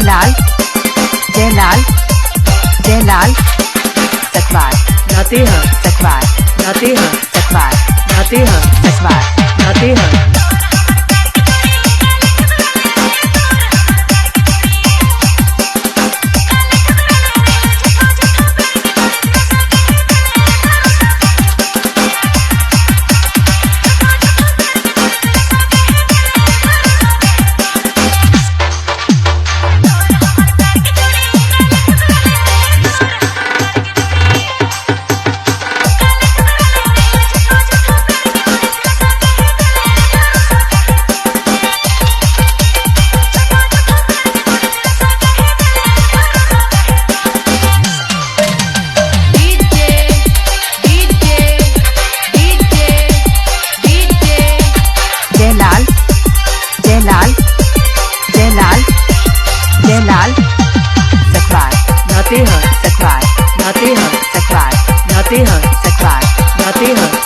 Jailal Jailal Jailal Sakwar Latehar Sakwar Latehar Sakwar Latehar Sakwar Latehar Jailal Jailal Jailal Jailal Sakwar Latehar Sakwar Latehar Sakwar Latehar Sakwar Latehar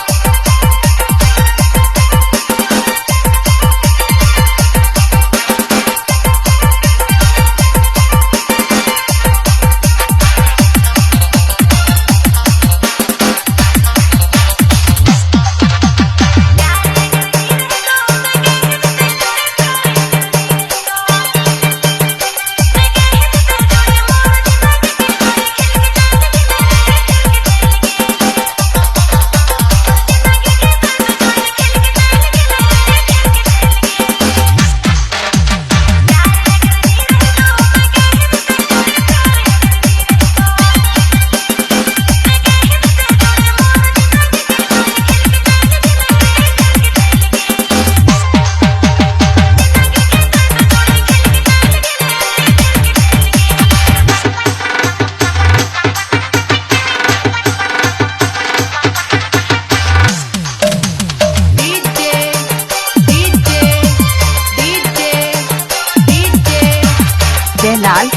Jailal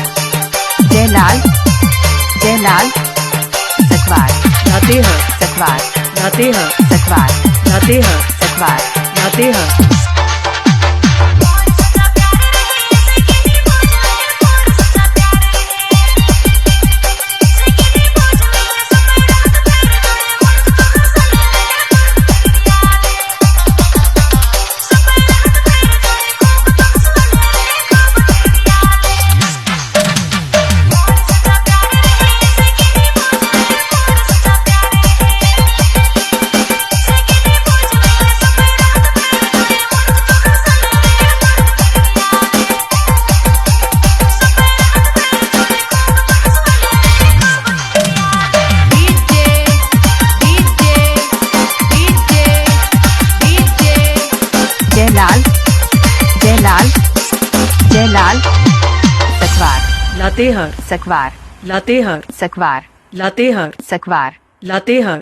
Jailal Jailal Sakwar Latehar Sakwar Latehar Sakwar Latehar Sakwar Latehar Jailal Jailal Jailal Sakwar Latehar Sakwar Latehar Sakwar Latehar Sakwar Latehar